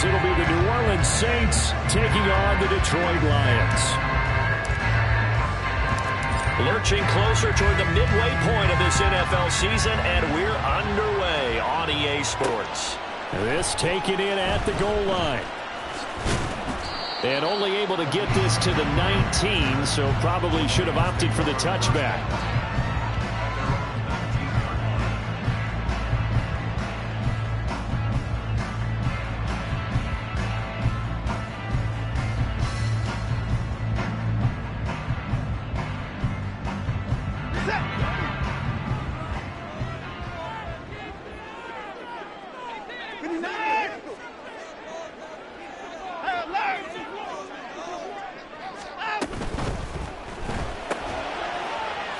as it'll be the New Orleans Saints taking on the Detroit Lions. Lurching closer toward the midway point of this NFL season, and we're underway on EA Sports. This taken in at the goal line. And only able to get this to the 19, so probably should have opted for the touchback.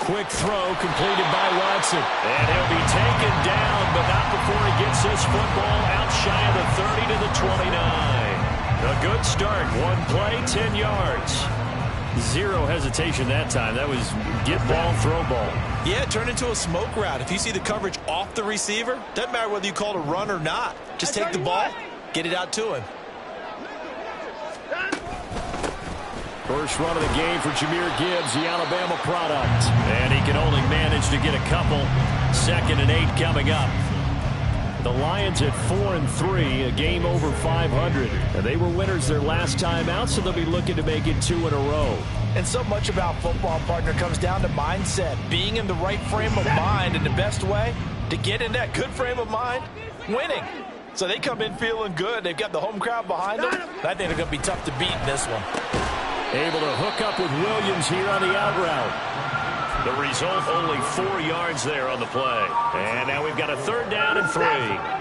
Quick throw completed by Watson. And he'll be taken down, but not before he gets this football out shy of the 30 to the 29. A good start. One play, 10 yards. Zero hesitation that time. That was get ball, throw ball. Yeah, turn into a smoke route. If you see the coverage off the receiver, doesn't matter whether you call it a run or not. Just take the ball, get it out to him. First run of the game for Jahmyr Gibbs, the Alabama product. And he can only manage to get a couple. 2nd and 8 coming up. The Lions at 4-3, a game over 500. And they were winners their last time out, so they'll be looking to make it 2 in a row. And so much about football, partner, comes down to mindset. Being in the right frame of mind, and the best way to get in that good frame of mind, winning. So they come in feeling good. They've got the home crowd behind them. I think they're going to be tough to beat in this one. Able to hook up with Williams here on the out route. The result, only 4 yards there on the play. And now we've got a 3rd down and 3.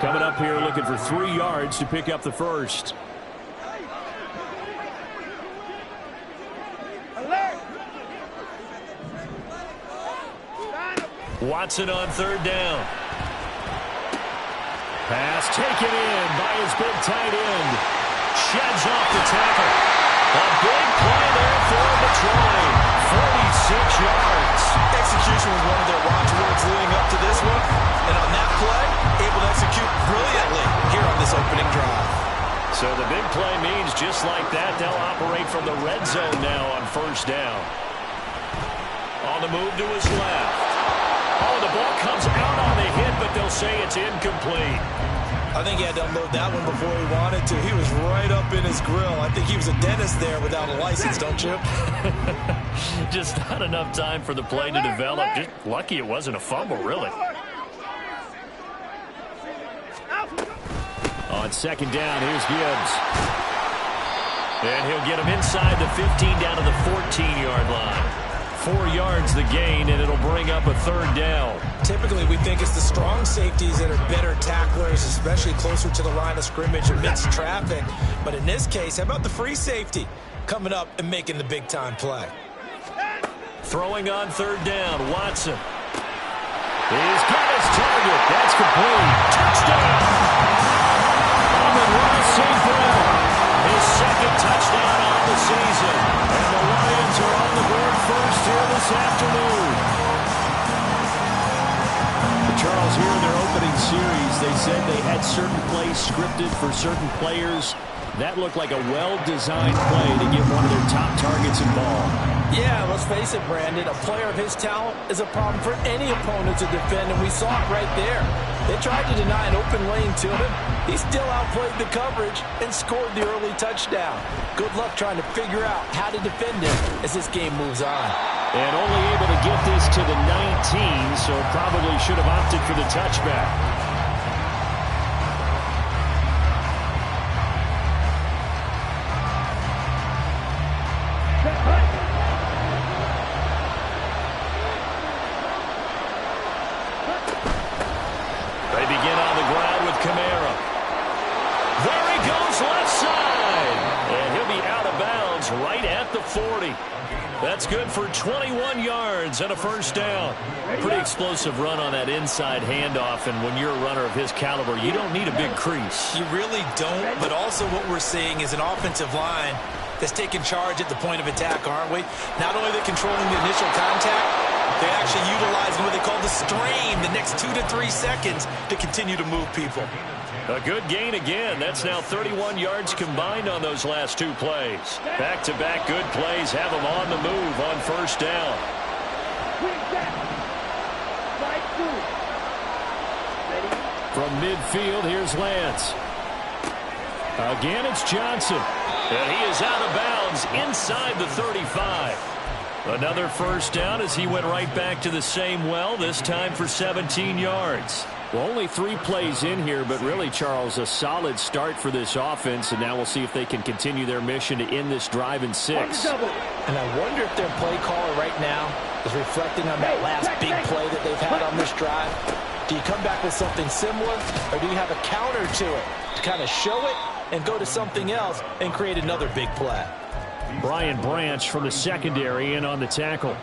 Coming up here looking for 3 yards to pick up the first. Watson on 3rd down. Pass taken in by his big tight end. Sheds off the tackle. A big play there for Detroit. 46 yards. Execution was one of their watchwords leading up to this one. And on that play, able to execute brilliantly here on this opening drive. So the big play means just like that, they'll operate from the red zone now on 1st down. On the move to his left. Oh, the ball comes out on the hit, but they'll say it's incomplete. I think he had to unload that one before he wanted to. He was right up in his grill. I think he was a dentist there without a license, don't you? Just not enough time for the play to develop. Just lucky it wasn't a fumble, really. On 2nd down, here's Gibbs. And he'll get him inside the 15 down to the 14-yard line. 4 yards the gain, and it'll bring up a 3rd down. Typically, we think it's the strong safeties that are better tacklers, especially closer to the line of scrimmage amidst traffic. But in this case, how about the free safety coming up and making the big-time play? Throwing on 3rd down, Watson. He's got his target. That's complete. Touchdown! Amon-Ra St. Brown. His 2nd touchdown of the season. And the Lions are on the board first here this afternoon. Charles, here in their opening series, they said they had certain plays scripted for certain players. That looked like a well-designed play to get one of their top targets involved. Yeah, let's face it, Brandon. A player of his talent is a problem for any opponent to defend, and we saw it right there. They tried to deny an open lane to him. He still outplayed the coverage and scored the early touchdown. Good luck trying to figure out how to defend him as this game moves on. And only able to get this to the 19, so probably should have opted for the touchback. They begin on the ground with Kamara. There he goes left side. And he'll be out of bounds right at the 40. That's good for 21 yards and a 1st down. Pretty explosive run on that inside handoff, and when you're a runner of his caliber, you don't need a big crease. You really don't, but also what we're seeing is an offensive line that's taking charge at the point of attack, aren't we? Not only are they controlling the initial contact, They actually utilized what they call the strain, the next 2 to 3 seconds to continue to move people. A good gain again. That's now 31 yards combined on those last 2 plays. Back-to-back good plays have them on the move on first down. From midfield, here's Lance. Again, it's Johnson. And he is out of bounds inside the 35. Another first down as he went right back to the same well, this time for 17 yards. Well, only 3 plays in here, but really, Charles, a solid start for this offense, and now we'll see if they can continue their mission to end this drive in 6. And I wonder if their play caller right now is reflecting on that last big play that they've had on this drive. Do you come back with something similar, or do you have a counter to it to kind of show it and go to something else and create another big play? Brian Branch from the secondary in on the tackle.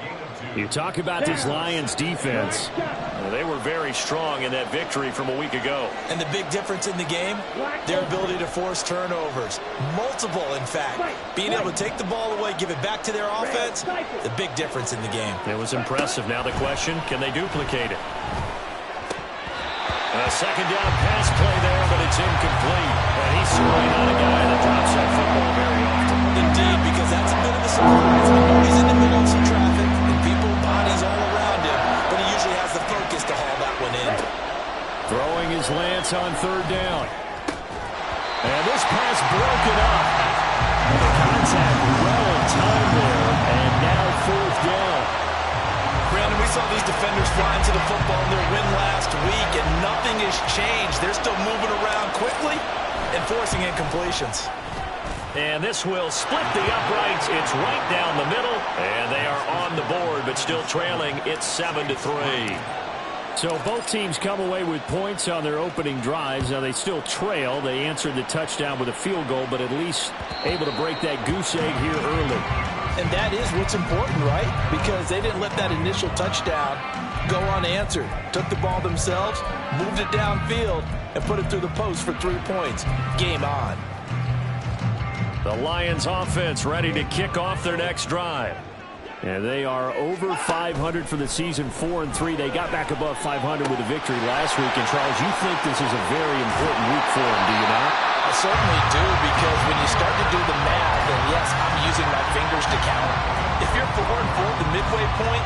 You talk about this Lions defense. Well, they were very strong in that victory from a week ago. And the big difference in the game, their ability to force turnovers. Multiple, in fact. Being able to take the ball away, give it back to their offense, the big difference in the game. It was impressive. Now the question, can they duplicate it? A second down pass play there, but it's incomplete. And he's certainly not a guy that drops that football very often. Indeed, because that's a bit of a surprise. I know he's in the middle of some traffic and people, bodies all around him, but he usually has the focus to haul that one in. Throwing his Lance on third down. And this pass broken up. The contact well in time there, and now fourth down. Brandon, we saw these defenders flying to the football in their win last week, and nothing has changed. They're still moving around quickly and forcing incompletions. And this will split the uprights. It's right down the middle, and they are on the board, but still trailing. It's 7-3. So both teams come away with points on their opening drives. Now they still trail. They answered the touchdown with a field goal, but at least able to break that goose egg here early. And that is what's important, right? Because they didn't let that initial touchdown go unanswered. Took the ball themselves, moved it downfield, and put it through the post for 3 points. Game on. The Lions offense ready to kick off their next drive. And they are over 500 for the season, 4-3. They got back above 500 with a victory last week. And, Charles, you think this is a very important week for them, do you not? I certainly do, because when you start to do the math, and yes, I'm using my fingers to count. If you're 4-4 at the midway point,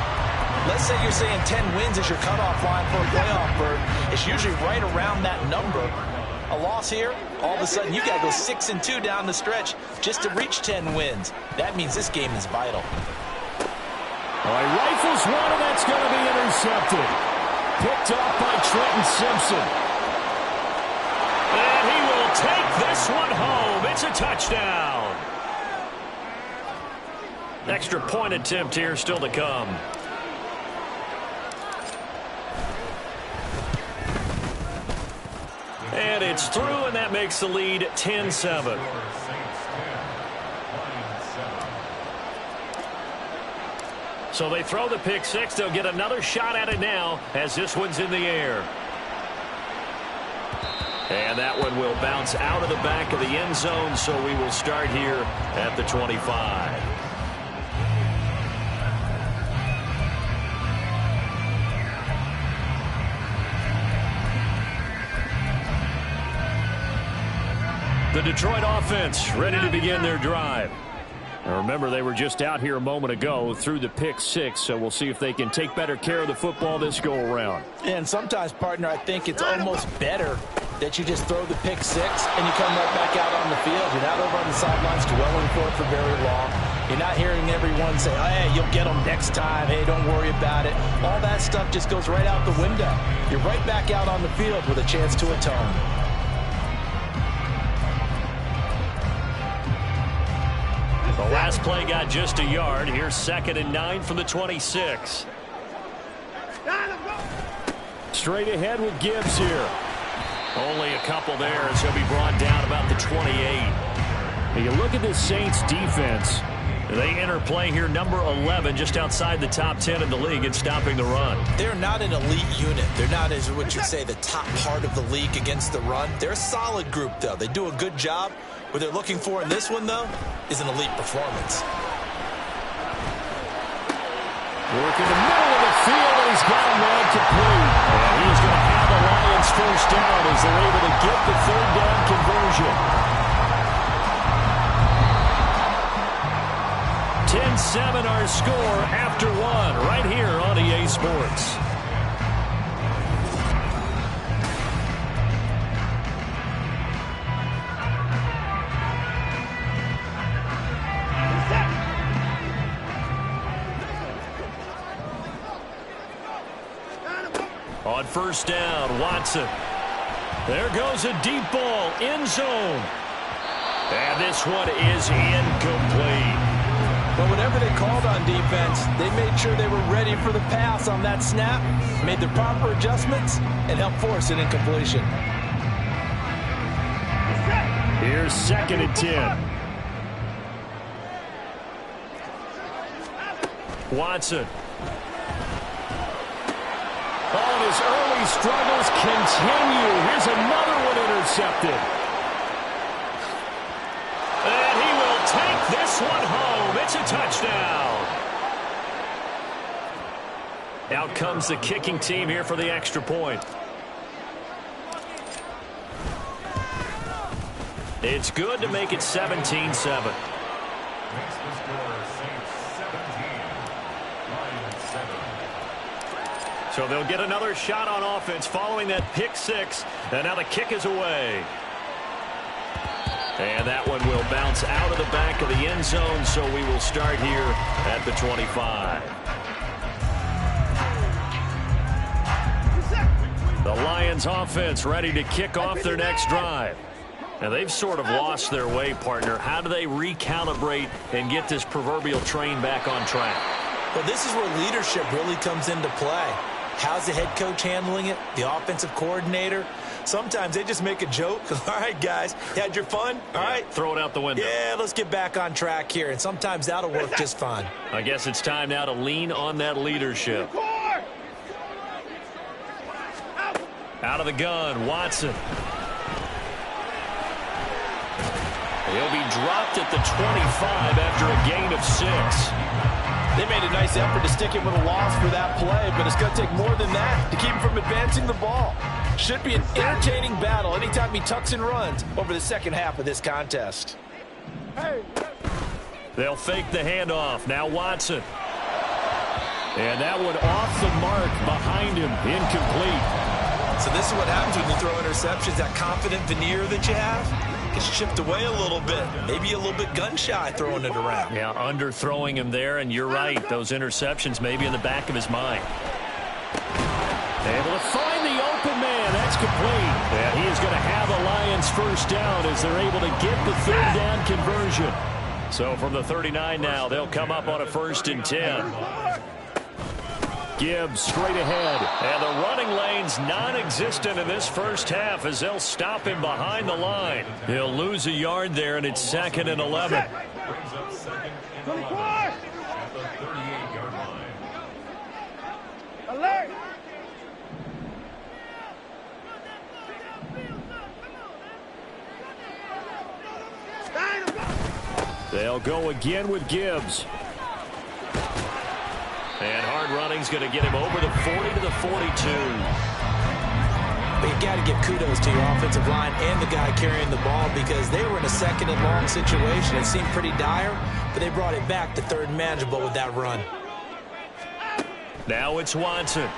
let's say you're saying 10 wins is your cutoff line for a playoff berth. It's usually right around that number. A loss here, all of a sudden you got to go 6-2 down the stretch just to reach 10 wins. That means this game is vital. All right, rifles one, and that's going to be intercepted. Picked off by Trenton Simpson. And he will take this one home. It's a touchdown. Extra point attempt here still to come. And it's through, and that makes the lead 10-7. So they throw the pick six. They'll get another shot at it now as this one's in the air. And that one will bounce out of the back of the end zone, so we will start here at the 25. The Detroit offense ready to begin their drive. Now remember, they were just out here a moment ago through the pick six, so we'll see if they can take better care of the football this go-around. And sometimes, partner, I think it's almost better that you just throw the pick six and you come right back out on the field. You're not over on the sidelines dwelling for it for very long. You're not hearing everyone say, oh, hey, you'll get them next time. Hey, don't worry about it. All that stuff just goes right out the window. You're right back out on the field with a chance to atone. The last play got just a yard. Here's 2nd and 9 from the 26. Straight ahead with Gibbs here. Only a couple there as he'll be brought down about the 28. Now you look at this Saints defense. They enter play here number 11, just outside the top 10 in the league in stopping the run. They're not an elite unit. They're not, as what you'd say, the top part of the league against the run. They're a solid group, though. They do a good job. What they're looking for in this one, though, is an elite performance. Work in the middle of the field, and he's got him there complete. And he is going to have the Lions first down as they're able to get the third down conversion. 10-7 our score after one right here on EA Sports. On first down, Watson. There goes a deep ball, end zone. And this one is incomplete. But whatever they called on defense, they made sure they were ready for the pass on that snap, made the proper adjustments, and helped force an incompletion. Here's 2nd and 10. Watson. Oh, and his early struggles continue. Here's another one intercepted. And he will take this one home. It's a touchdown. Out comes the kicking team here for the extra point. It's good to make it 17-7. So they'll get another shot on offense following that pick six. And now the kick is away. And that one will bounce out of the back of the end zone, so we will start here at the 25. The Lions offense ready to kick off their next drive. Now they've sort of lost their way, partner. How do they recalibrate and get this proverbial train back on track? Well, this is where leadership really comes into play. How's the head coach handling it? The offensive coordinator? Sometimes they just make a joke. All right, guys, you had your fun? All right. Throw it out the window. Yeah, let's get back on track here, and sometimes that'll work just fine. I guess it's time now to lean on that leadership. Out of the gun, Watson. He'll be dropped at the 25 after a gain of 6. They made a nice effort to stick him with a loss for that play, but it's going to take more than that to keep him from advancing the ball. Should be an entertaining battle anytime he tucks and runs over the second half of this contest. They'll fake the handoff. Now Watson. And that one off the mark behind him. Incomplete. So this is what happens when you throw interceptions. That confident veneer that you have gets chipped away a little bit. Maybe a little bit gun-shy throwing it around. Yeah, underthrowing him there, and you're right. Those interceptions may be in the back of his mind. Able to find the open man. That's complete. And he is going to have a Lions first down as they're able to get the third down conversion. So from the 39 now, they'll come up on a 1st and 10. Gibbs straight ahead. And the running lane's non-existent in this first half as they'll stop him behind the line. He'll lose a yard there, and it's 2nd and 11. Alert! They'll go again with Gibbs. And hard running's going to get him over the 40 to the 42. But you've got to give kudos to your offensive line and the guy carrying the ball because they were in a 2nd and long situation. It seemed pretty dire, but they brought it back to 3rd and manageable with that run. Now it's Watson.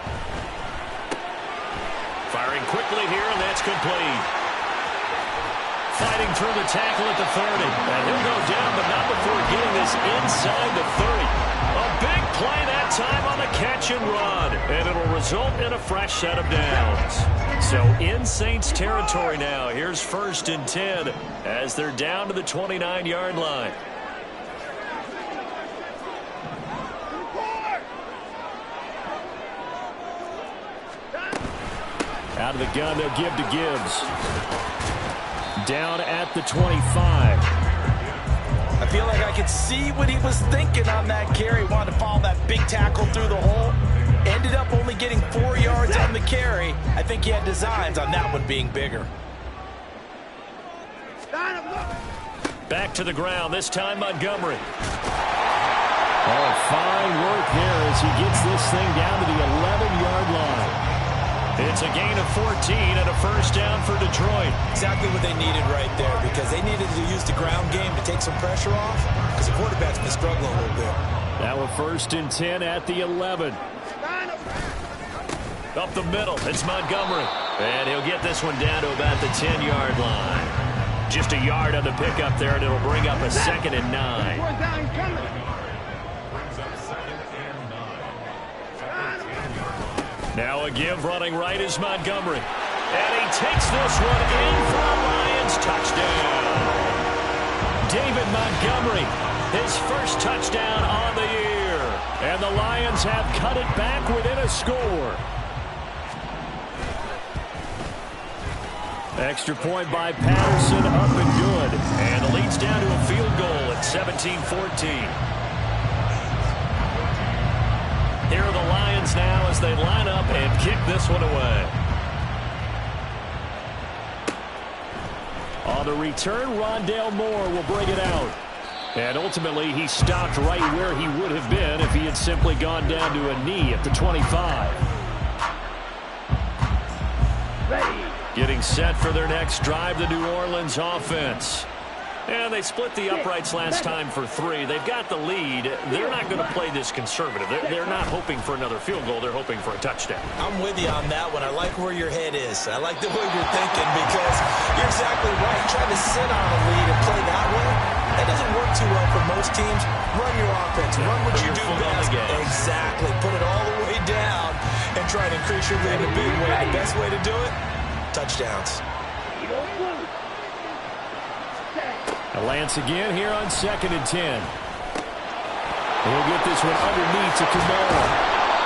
Firing quickly here, and that's complete. Fighting through the tackle at the 30. And he'll go down, but not before getting this inside the 30. A big play that time on the catch and run. And it'll result in a fresh set of downs. So in Saints territory now. Here's 1st and 10 as they're down to the 29-yard line. Out of the gun, they'll give to Gibbs. Down at the 25. I feel like I could see what he was thinking on that carry. Wanted to follow that big tackle through the hole. Ended up only getting 4 yards on the carry. I think he had designs on that one being bigger. Back to the ground, this time Montgomery. Oh, fine work there as he gets this thing down to the 11-yard line. It's a gain of 14 and a first down for Detroit. Exactly what they needed right there, because they needed to use the ground game to take some pressure off, because the quarterback's been struggling a little bit. Now a 1st and 10 at the 11. Up the middle, it's Montgomery. And he'll get this one down to about the 10-yard line. Just a yard on the pickup there, and it'll bring up a 2nd and 9. Now a give running right is Montgomery. And he takes this one in for a Lions touchdown. David Montgomery, his first touchdown on the year. And the Lions have cut it back within a score. Extra point by Patterson, up and good. And the lead's down to a field goal at 17-14. Here are the Lions now as they line up and kick this one away. On the return, Rondale Moore will bring it out. And ultimately, he stopped right where he would have been if he had simply gone down to a knee at the 25. Getting set for their next drive, the New Orleans offense. And they split the uprights last time for 3. They've got the lead. They're not going to play this conservative. They're not hoping for another field goal. They're hoping for a touchdown. I'm with you on that one. I like where your head is. I like the way you're thinking, because you're exactly right. Trying to sit on a lead and play that way, that doesn't work too well for most teams. Run your offense. Run what you do best. Exactly. Put it all the way down and try to increase your lead in a big way. The best way to do it, touchdowns. Lance again here on 2nd and 10. He'll get this one underneath to Kamara.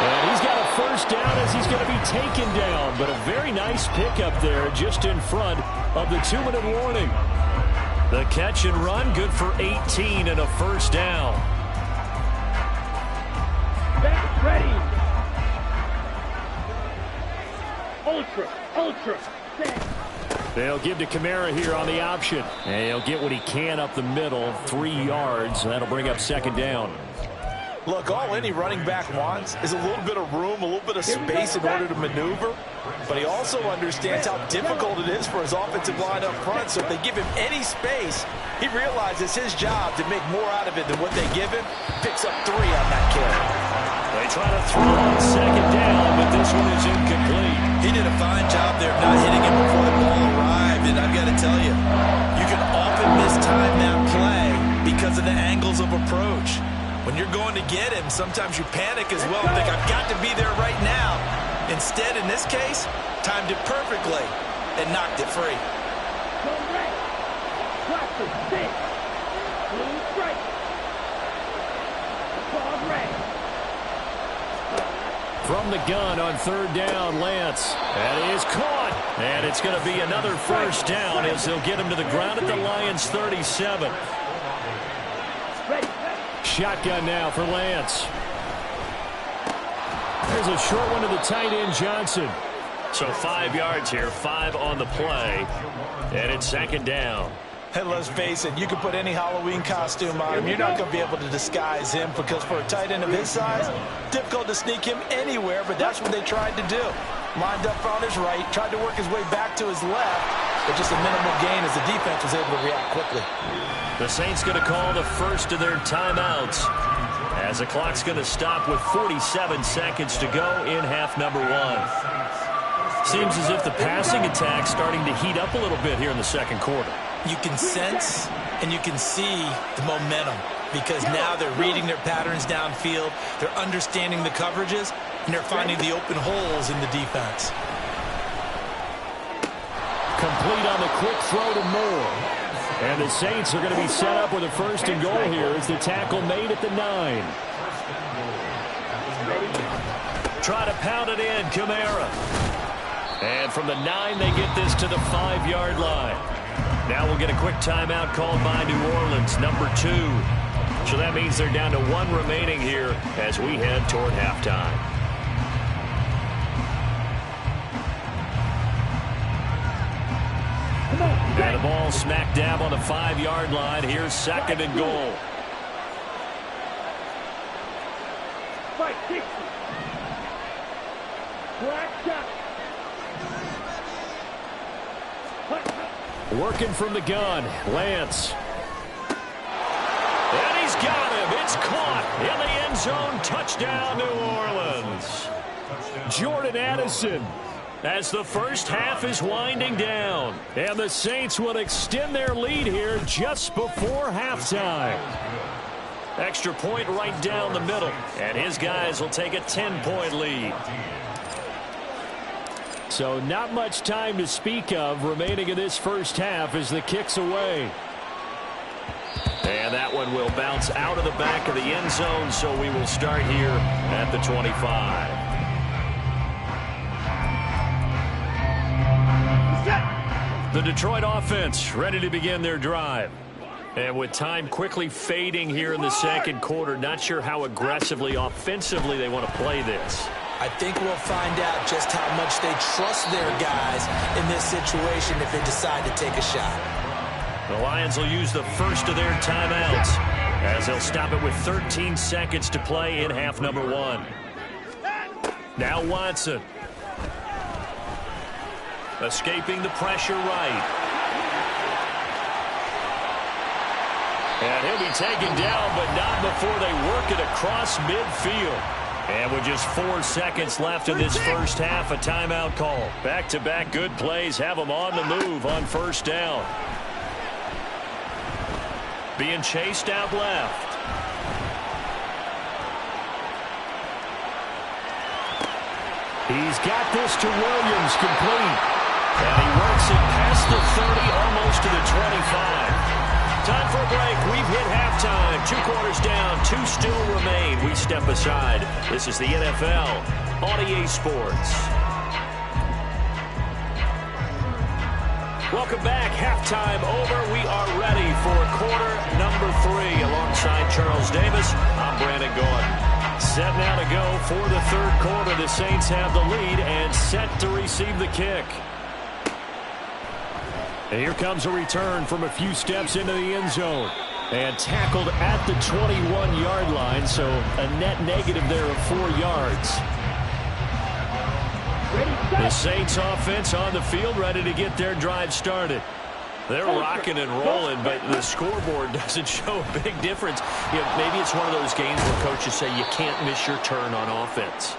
And he's got a first down as he's going to be taken down. But a very nice pickup there just in front of the 2-minute warning. The catch and run, good for 18 and a first down. Back ready. Ultra. Set. They'll give to Kamara here on the option. And he'll get what he can up the middle, 3 yards. That'll bring up 2nd down. Look, all any running back wants is a little bit of room, a little bit of space in order to maneuver. But he also understands how difficult it is for his offensive line up front. So if they give him any space, he realizes his job to make more out of it than what they give him. Picks up 3 on that carry. They try to throw on 2nd down, but this one is incomplete. He did a fine job there of not hitting him before the ball arrived. And I've got to tell you, you can often mistime that play because of the angles of approach. When you're going to get him, sometimes you panic as well and think, I've got to be there right now. Instead, in this case, timed it perfectly and knocked it free. Go right. Watch the stick. Blue strike. Ball right. From the gun on 3rd down, Lance. That is caught. And it's going to be another first down as they'll get him to the ground at the Lions' 37. Ready. Shotgun now for Lance. There's a short one to the tight end, Johnson. So 5 yards here, 5 on the play. And it's 2nd down. And let's face it, you can put any Halloween costume on him. You're not going to be able to disguise him, because for a tight end of his size, difficult to sneak him anywhere, but that's what they tried to do. Lined up on his right, tried to work his way back to his left, but just a minimal gain as the defense was able to react quickly. The Saints going to call the first of their timeouts as the clock's going to stop with 47 seconds to go in half number 1. Seems as if the passing attack's starting to heat up a little bit here in the 2nd quarter. You can sense and you can see the momentum, because now they're reading their patterns downfield, they're understanding the coverages, and they're finding the open holes in the defense. Complete on the quick throw to Moore. And the Saints are going to be set up with a 1st and goal here as the tackle made at the 9. Try to pound it in, Kamara. And from the 9, they get this to the 5-yard line. Now we'll get a quick timeout called by New Orleans, number 2. So that means they're down to 1 remaining here as we head toward halftime. And the ball smack dab on the 5-yard line. Here's 2nd and goal. Fight, 60. Black shot. Working from the gun, Lance. And he's got him. It's caught in the end zone. Touchdown, New Orleans. Jordan Addison. As the first half is winding down. And the Saints will extend their lead here just before halftime. Extra point right down the middle. And his guys will take a 10-point lead. So not much time to speak of remaining in this first half as the kick's away. And that one will bounce out of the back of the end zone, so we will start here at the 25. The Detroit offense ready to begin their drive. And with time quickly fading here in the second quarter, not sure how aggressively, offensively they want to play this. I think we'll find out just how much they trust their guys in this situation if they decide to take a shot. The Lions will use the first of their timeouts as they'll stop it with 13 seconds to play in half number 1. Now Watson. Escaping the pressure right. And he'll be taken down, but not before they work it across midfield. And with just 4 seconds left in this first half, a timeout call. Back-to-back good plays have them on the move on first down. Being chased out left. He's got this to Williams, complete. And he works it past the 30, almost to the 25. Time for a break. We've hit halftime. 2 quarters down. 2 still remain. We step aside. This is the NFL on EA Sports. Welcome back. Halftime over. We are ready for quarter number 3. Alongside Charles Davis, I'm Brandon Gordon. Set now to go for the third quarter. The Saints have the lead and set to receive the kick. And here comes a return from a few steps into the end zone. And tackled at the 21-yard line, so a net negative there of 4 yards. The Saints offense on the field ready to get their drive started. They're rocking and rolling, but the scoreboard doesn't show a big difference. You know, maybe it's one of those games where coaches say you can't miss your turn on offense.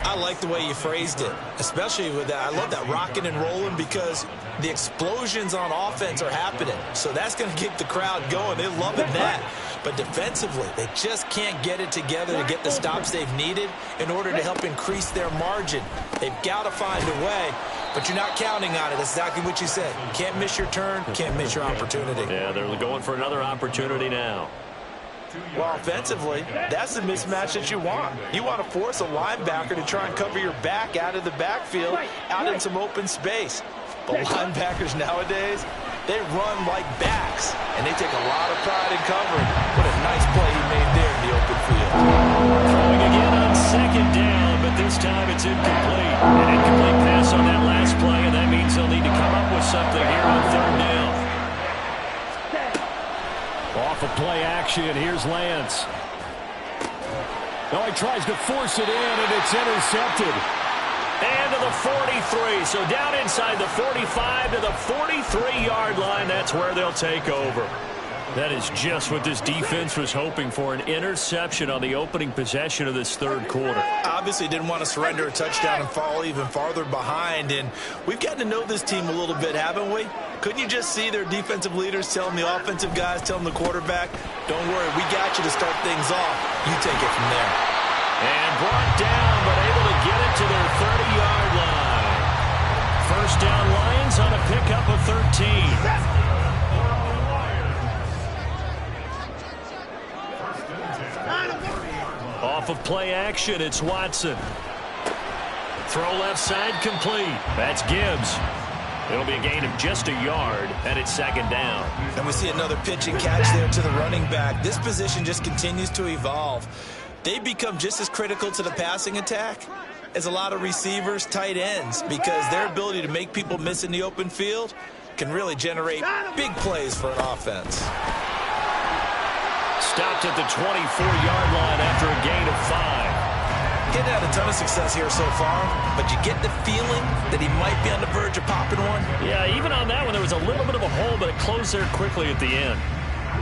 I like the way you phrased it, especially with that. I love that rocking and rolling because the explosions on offense are happening. So that's going to keep the crowd going. They're loving that. But defensively, they just can't get it together to get the stops they've needed in order to help increase their margin. They've got to find a way, but you're not counting on it. That's exactly what you said. Can't miss your turn, can't miss your opportunity. Yeah, they're going for another opportunity now. Well, offensively, that's the mismatch that you want. You want to force a linebacker to try and cover your back out of the backfield, out in some open space. But linebackers nowadays, they run like backs, and they take a lot of pride in covering. What a nice play he made there in the open field. Throwing again on second down, but this time it's incomplete. An incomplete pass on that last play, and that means they'll need to come up with something here on third down. Off of play action, here's Lance. Oh, he tries to force it in, and it's intercepted. And to the 43, so down inside the 45 to the 43-yard line. That's where they'll take over. That is just what this defense was hoping for, an interception on the opening possession of this third quarter. Obviously didn't want to surrender a touchdown and fall even farther behind, and we've gotten to know this team a little bit, haven't we? Couldn't you just see their defensive leaders telling the offensive guys, telling the quarterback, don't worry, we got you to start things off. You take it from there. And brought down, but able to get it to their 30-yard line. First down Lions on a pickup of 13. Off of play action, it's Watson. Throw left side complete. That's Gibbs. It'll be a gain of just a yard, and it's second down. And we see another pitch and catch there to the running back. This position just continues to evolve. They become just as critical to the passing attack as a lot of receivers, tight ends, because their ability to make people miss in the open field can really generate big plays for an offense. Stopped at the 24-yard line after a gain of 5. He hasn't had a ton of success here so far, but you get the feeling that he might be on the verge of popping one. Yeah, even on that one, there was a little bit of a hole, but it closed there quickly at the end.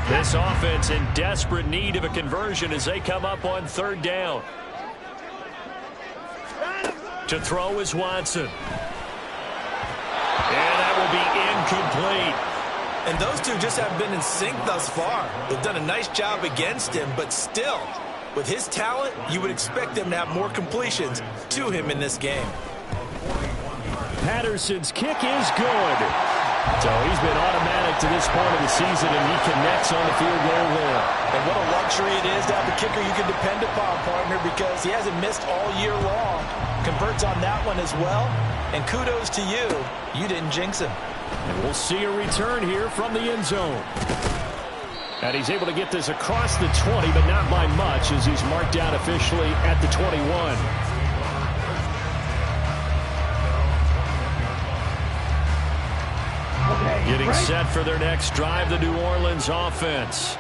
This offense in desperate need of a conversion as they come up on third down. To throw is Watson. And that will be incomplete. And those two just haven't been in sync thus far. They've done a nice job against him, but still, with his talent, you would expect them to have more completions to him in this game. Patterson's kick is good. So he's been automatic to this point of the season, and he connects on the field goal there. And what a luxury it is to have a kicker you can depend upon, partner, because he hasn't missed all year long. Converts on that one as well. And kudos to you. You didn't jinx him. And we'll see a return here from the end zone. And he's able to get this across the 20, but not by much, as he's marked down officially at the 21. Getting set for their next drive, the New Orleans offense.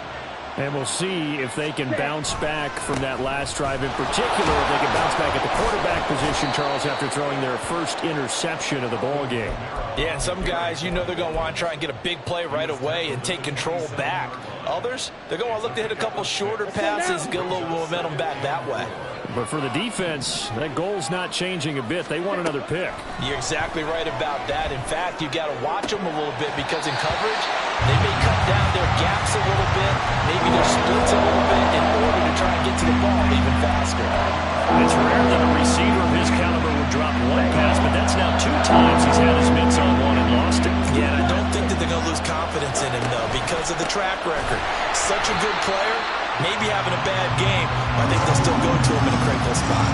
And we'll see if they can bounce back from that last drive in particular, if they can bounce back at the quarterback position, Charles, after throwing their first interception of the ballgame. Yeah, and some guys, you know they're going to want to try and get a big play right away and take control back. Others, they're going to look to hit a couple shorter passes and get a little momentum back that way. But for the defense, that goal's not changing a bit. They want another pick. You're exactly right about that. In fact, you've got to watch them a little bit because in coverage, they may cut down their gaps a little bit, maybe their splits a little bit in order to try and get to the ball even faster. It's rare that a receiver of his caliber would drop one pass, but that's now 2 times he's had his mitts on one and lost it. Yeah, and I don't think that they're going to lose confidence in him, though, because of the track record. Such a good player. Maybe having a bad game, I think they'll still go to him in a critical spot.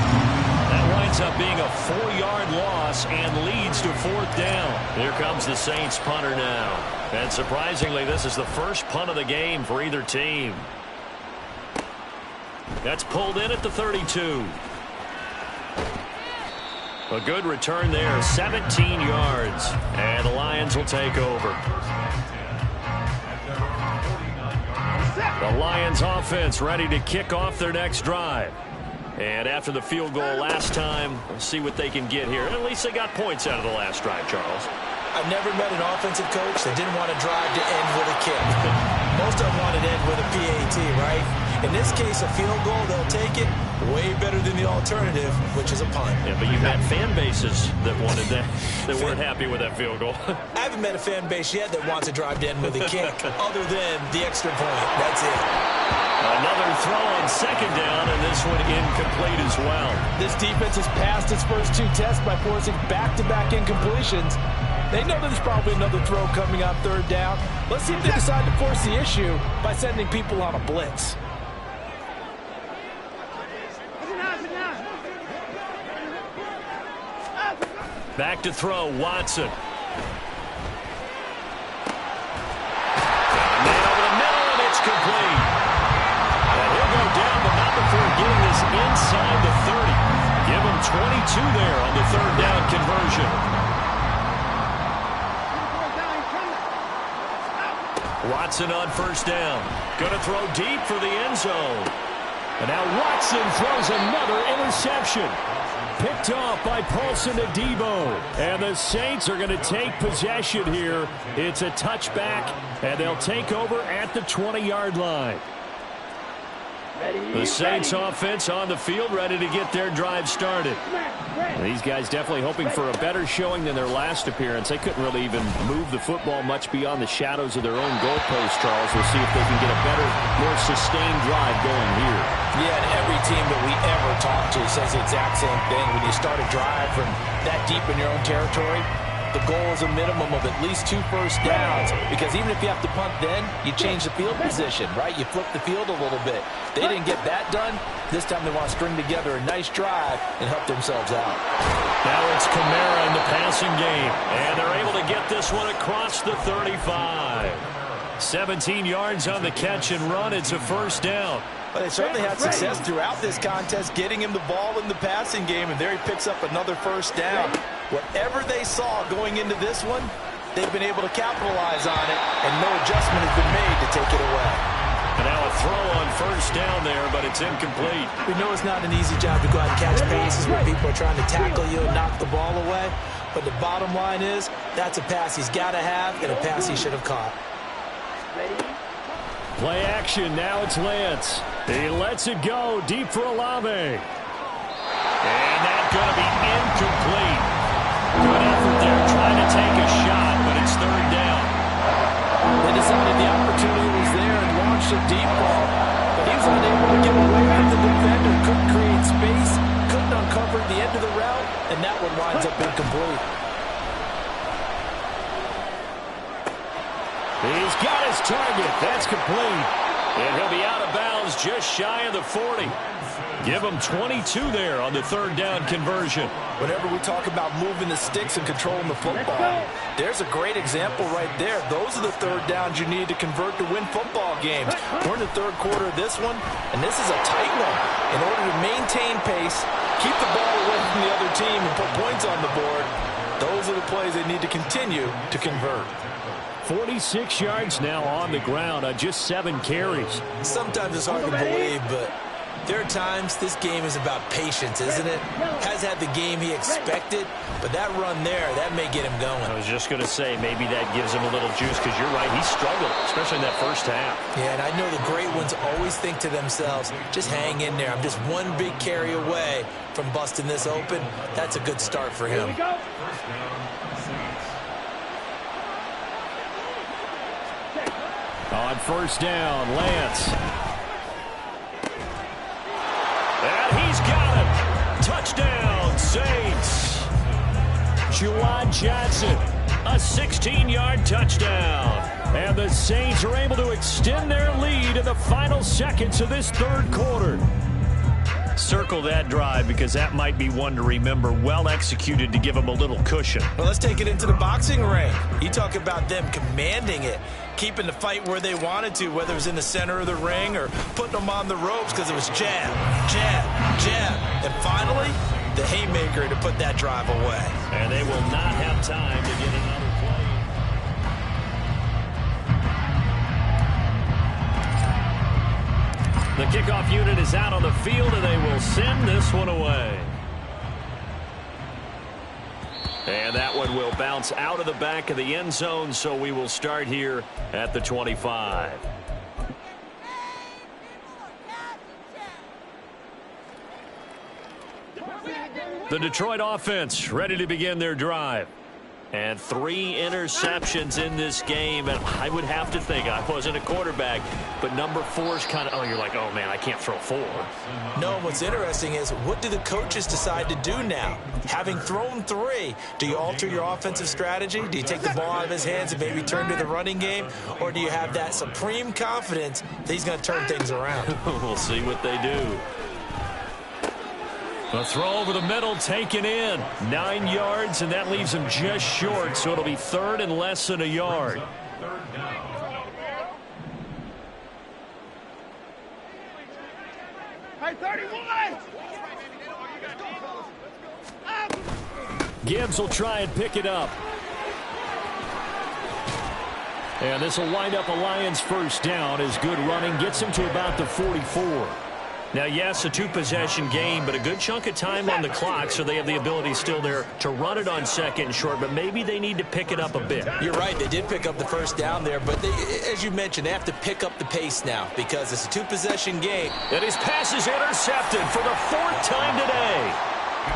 That winds up being a 4-yard loss and leads to 4th down. Here comes the Saints punter now. And surprisingly, this is the first punt of the game for either team. That's pulled in at the 32. A good return there, 17 yards. And the Lions will take over. The Lions offense ready to kick off their next drive. And after the field goal last time, we'll see what they can get here. At least they got points out of the last drive, Charles. I've never met an offensive coach that didn't want to drive to end with a kick. Most of them wanted to end with a PAT, right? In this case, a field goal, they'll take it way better than the alternative, which is a punt. Yeah, but you've had fan bases that wanted that, that weren't happy with that field goal. I haven't met a fan base yet that wants to drive to end with a kick, other than the extra point. That's it. Another throw on 2nd down, and this one incomplete as well. This defense has passed its first 2 tests by forcing back-to-back incompletions. They know there's probably another throw coming on 3rd down. Let's see if they decide to force the issue by sending people on a blitz. Back to throw, Watson. Man over the middle, and it's complete. And he'll go down, but not before getting this inside the 30. Give him 22 there on the 3rd down conversion. Watson on 1st down. Going to throw deep for the end zone. And now Watson throws another interception. Picked off by Paulson Adebo. And the Saints are going to take possession here. It's a touchback, and they'll take over at the 20-yard line. The Saints offense on the field, ready to get their drive started. These guys definitely hoping for a better showing than their last appearance. They couldn't really even move the football much beyond the shadows of their own goalpost, Charles. We'll see if they can get a better, more sustained drive going here. Yeah, and every team that we ever talk to says the exact same thing. When you start a drive from that deep in your own territory, the goal is a minimum of at least 2 first downs, because even if you have to punt then, you change the field position, right? You flip the field a little bit. They didn't get that done. This time they want to string together a nice drive and help themselves out. Now it's Kamara in the passing game, and they're able to get this one across the 35. 17 yards on the catch and run. It's a 1st down. But they certainly had success throughout this contest, getting him the ball in the passing game, and there he picks up another 1st down. Whatever they saw going into this one, they've been able to capitalize on it, and no adjustment has been made to take it away. And now a throw on 1st first down there, but it's incomplete. We know it's not an easy job to go out and catch passes where people are trying to tackle you and knock the ball away. But the bottom line is, that's a pass he's got to have and a pass he should have caught. Play action, now it's Lance. He lets it go deep for Olave. And that's going to be incomplete. Good effort there trying to take a shot, but it's third down. They decided the opportunity was there and launched a deep ball, but he was unable to get away from the defender, couldn't create space, couldn't uncover the end of the route, and that one winds up incomplete. He's got his target. That's complete. And he'll be out of bounds just shy of the 40. Give him 22 there on the third down conversion. Whenever we talk about moving the sticks and controlling the football, there's a great example right there. Those are the third downs you need to convert to win football games. We're in the third quarter of this one, and this is a tight one. In order to maintain pace, keep the ball away from the other team, and put points on the board, those are the plays they need to continue to convert. 46 yards now on the ground on just 7 carries. Sometimes it's hard to believe, but there are times this game is about patience, isn't it? Has had the game he expected, but that run there, that may get him going. I was just going to say, maybe that gives him a little juice, because you're right, he struggled, especially in that first half. Yeah, and I know the great ones always think to themselves, just hang in there. I'm just one big carry away from busting this open. That's a good start for him. On first down, Lance. And he's got it. Touchdown, Saints. Juwan Johnson, A 16-yard touchdown. and the Saints are able to extend their lead in the final seconds of this third quarter. Circle that drive, because that might be one to remember. Well executed to give them a little cushion. Well, let's take it into the boxing ring. You talk about them commanding it, keeping the fight where they wanted to, whether it was in the center of the ring or putting them on the ropes, because it was jab, jab, jab. And finally, the haymaker to put that drive away. And they will not have time to get another play. The kickoff unit is out on the field, and they will send this one away. And that one will bounce out of the back of the end zone, so we will start here at the 25. The Detroit offense ready to begin their drive. And 3 interceptions in this game, and I would have to think, I wasn't a quarterback, but number 4 is kind of, oh, you're like, oh, man, I can't throw 4. No, what's interesting is, what do the coaches decide to do now? Having thrown 3, do you alter your offensive strategy? Do you take the ball out of his hands and maybe turn to the running game? Or do you have that supreme confidence that he's going to turn things around? We'll see what they do. The throw over the middle taken in. 9 yards, and that leaves him just short, so it'll be third and less than a yard. Hey, 31! Gibbs will try and pick it up. And this will wind up a Lions first down as good running gets him to about the 44. Now, yes, a 2-possession game, but a good chunk of time on the clock, so they have the ability still there to run it on second and short, but maybe they need to pick it up a bit. You're right, they did pick up the first down there, but they, as you mentioned, they have to pick up the pace now because it's a 2-possession game. And his pass is intercepted for the 4th time today.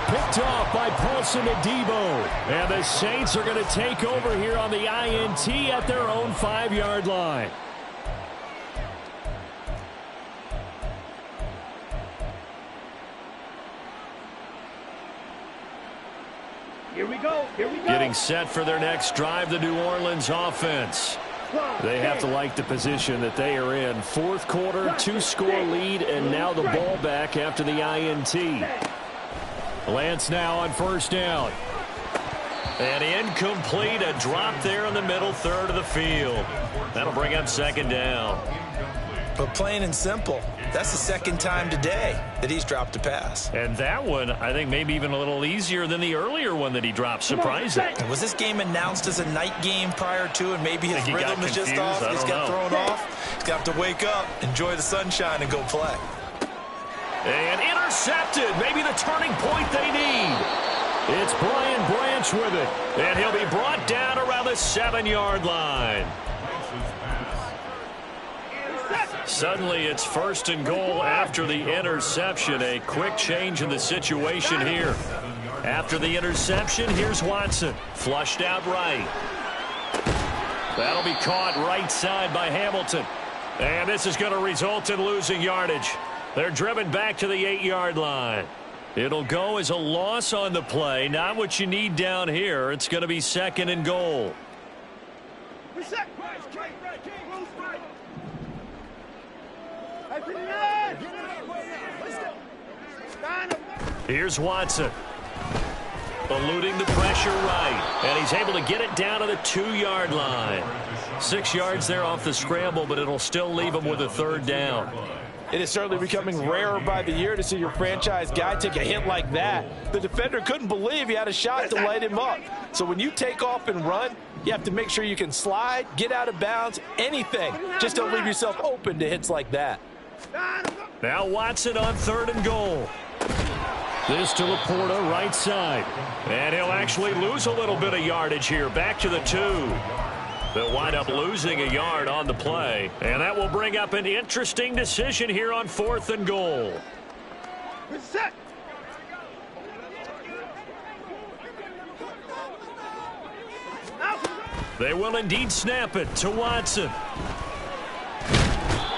Picked off by Paulson Adebo. And the Saints are going to take over here on the INT at their own 5-yard line. Here we go. Here we go. Getting set for their next drive, the New Orleans offense. They have to like the position that they are in. 4th quarter, 2-score lead, and now the ball back after the INT. Lance now on first down. And incomplete, a drop there in the middle third of the field. That'll bring up 2nd down. But plain and simple, That's the second time today that he's dropped a pass. And that one, I think, maybe even a little easier than the earlier one that he dropped. Surprising. Was this game announced as a night game prior to, and maybe his rhythm is just off? He's got thrown off. He's got to wake up, enjoy the sunshine, and go play. And intercepted. Maybe the turning point they need. It's Brian Branch with it. And he'll be brought down around the 7-yard line. Suddenly it's 1st and goal after the interception. A quick change in the situation here. After the interception, here's Watson. Flushed out right. That'll be caught right side by Hamilton. And this is going to result in losing yardage. They're driven back to the 8-yard line. It'll go as a loss on the play. Not what you need down here. It's going to be 2nd and goal. Here's Watson. Eluding the pressure right. And he's able to get it down to the 2-yard line. 6 yards there off the scramble, but it'll still leave him with a 3rd down. It is certainly becoming rarer by the year to see your franchise guy take a hit like that. The defender couldn't believe he had a shot to light him up. So when you take off and run, you have to make sure you can slide, get out of bounds, anything. Just don't leave yourself open to hits like that. Now Watson on 3rd and goal. This to Laporta, right side. And he'll actually lose a little bit of yardage here. Back to the 2. They'll wind up losing a yard on the play. And that will bring up an interesting decision here on 4th and goal. They will indeed snap it to Watson.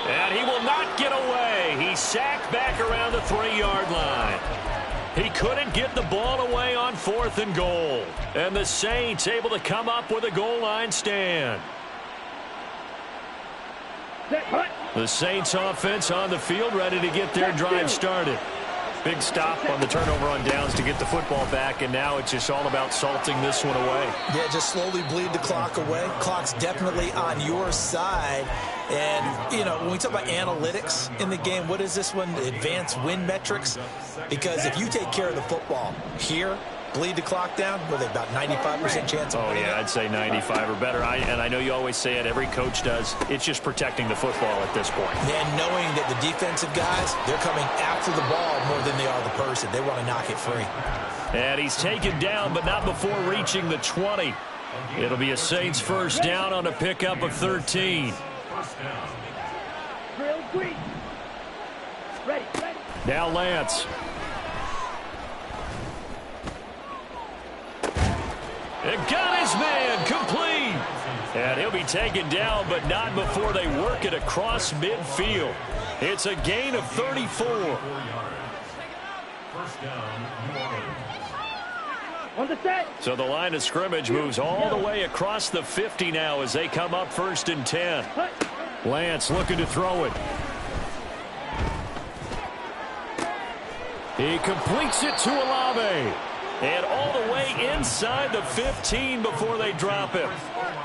And he will not get away. He's sacked back around the 3-yard line. He couldn't get the ball away on 4th and goal. And the Saints able to come up with a goal line stand. The Saints offense on the field ready to get their drive started. Big stop on the turnover on downs to get the football back, and now it's just all about salting this one away. Yeah, just slowly bleed the clock away. Clock's definitely on your side. And, you know, when we talk about analytics in the game, what is this one? Advanced win metrics? Because if you take care of the football here, bleed the clock down, with about 95% chance of winning. Oh, yeah, I'd say 95 or better. And I know you always say it, every coach does. It's just protecting the football at this point. And knowing that the defensive guys, they're coming after the ball more than they are the person. They want to knock it free. And he's taken down, but not before reaching the 20. It'll be a Saints 1st down on a pickup of 13. Now Lance. And got his man complete. And he'll be taken down, but not before they work it across midfield. It's a gain of 34. So the line of scrimmage moves all the way across the 50 now as they come up 1st and 10. Lance looking to throw it. He completes it to Olave. And all the way inside the 15 before they drop him.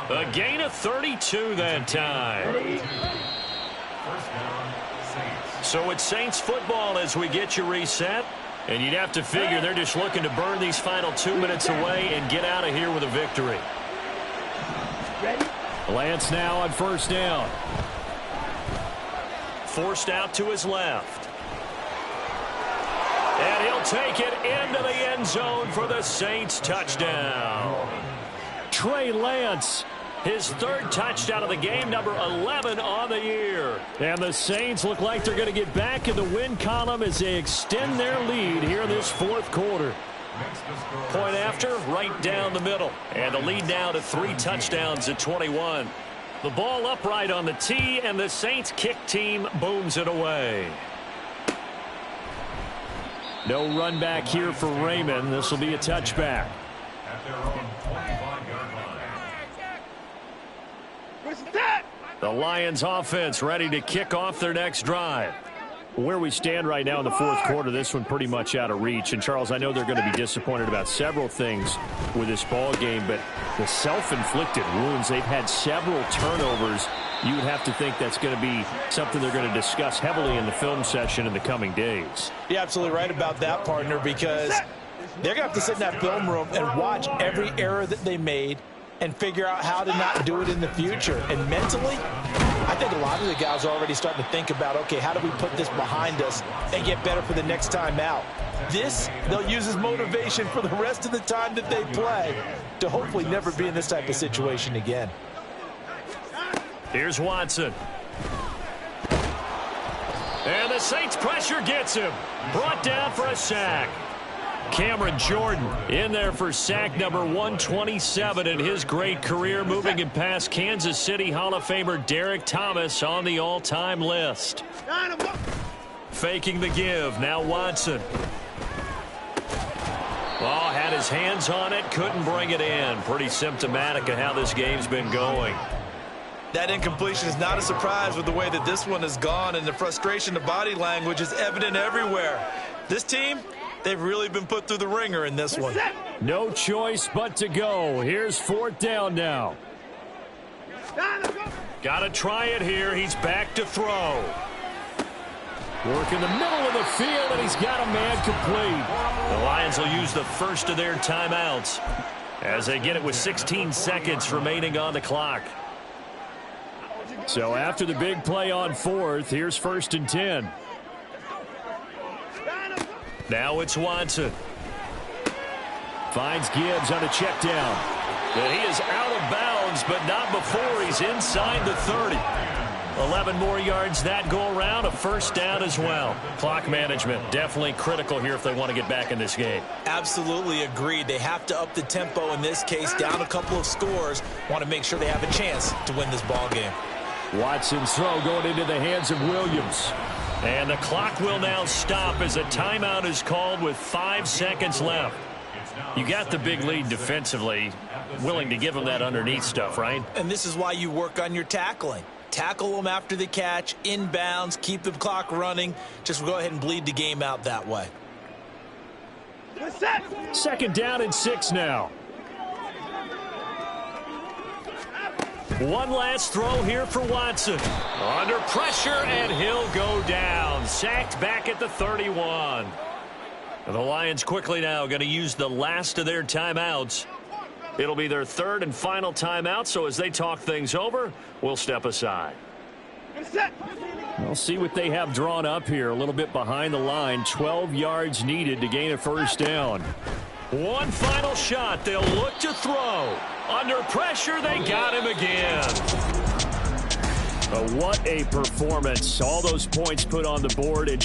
A gain of 32 that time. So it's Saints football as we get you reset. And you'd have to figure they're just looking to burn these final 2 minutes away and get out of here with a victory. Lance now on 1st down. Forced out to his left. And he'll take it into the end zone for the Saints touchdown. Trey Lance, his 3rd touchdown of the game, number 11 on the year. And the Saints look like they're going to get back in the win column as they extend their lead here in this 4th quarter. Point after, right down the middle. And the lead now to 3 touchdowns at 21. The ball upright on the tee, and the Saints kick team booms it away. No run back here for Raymond. This will be a touchback. The Lions offense ready to kick off their next drive. Where we stand right now in the 4th quarter, this one pretty much out of reach. And, Charles, I know they're going to be disappointed about several things with this ball game, but the self-inflicted wounds, they've had several turnovers you would have to think that's going to be something they're going to discuss heavily in the film session in the coming days. You're absolutely right about that, partner, because they're going to have to sit in that film room and watch every error that they made and figure out how to not do it in the future. And mentally, I think a lot of the guys are already starting to think about, okay, how do we put this behind us and get better for the next time out? This, they'll use as motivation for the rest of the time that they play to hopefully never be in this type of situation again. Here's Watson. And the Saints pressure gets him. Brought down for a sack. Cameron Jordan in there for sack number 127 in his great career, moving him past Kansas City Hall of Famer Derek Thomas on the all-time list. Faking the give, now Watson. Oh, had his hands on it, couldn't bring it in. Pretty symptomatic of how this game's been going. That incompletion is not a surprise with the way that this one has gone, and the frustration, the body language is evident everywhere. This team, they've really been put through the ringer in this one. No choice but to go. Here's 4th down now. Got to try it here. He's back to throw. Work in the middle of the field, and he's got a man complete. The Lions will use the first of their timeouts as they get it with 16 seconds remaining on the clock. So after the big play on 4th, here's 1st and 10. Now it's Watson. Finds Gibbs on a check down. And he is out of bounds, but not before he's inside the 30. 11 more yards that go around, a 1st down as well. Clock management definitely critical here if they want to get back in this game. Absolutely agreed. They have to up the tempo in this case, down a couple of scores. Want to make sure they have a chance to win this ball game. Watson's throw going into the hands of Williams. And the clock will now stop as a timeout is called with 5 seconds left. You got the big lead defensively, willing to give them that underneath stuff, right? And this is why you work on your tackling. Tackle them after the catch, inbounds, keep the clock running. Just go ahead and bleed the game out that way. 2nd down and 6 now. One last throw here for Watson. Under pressure, and he'll go down. Sacked back at the 31. The Lions quickly now going to use the last of their timeouts. It'll be their 3rd and final timeout, so as they talk things over, we'll step aside. We'll see what they have drawn up here. A little bit behind the line. 12 yards needed to gain a 1st down. One final shot. They'll look to throw. Under pressure, they got him again. What a performance. All those points put on the board. And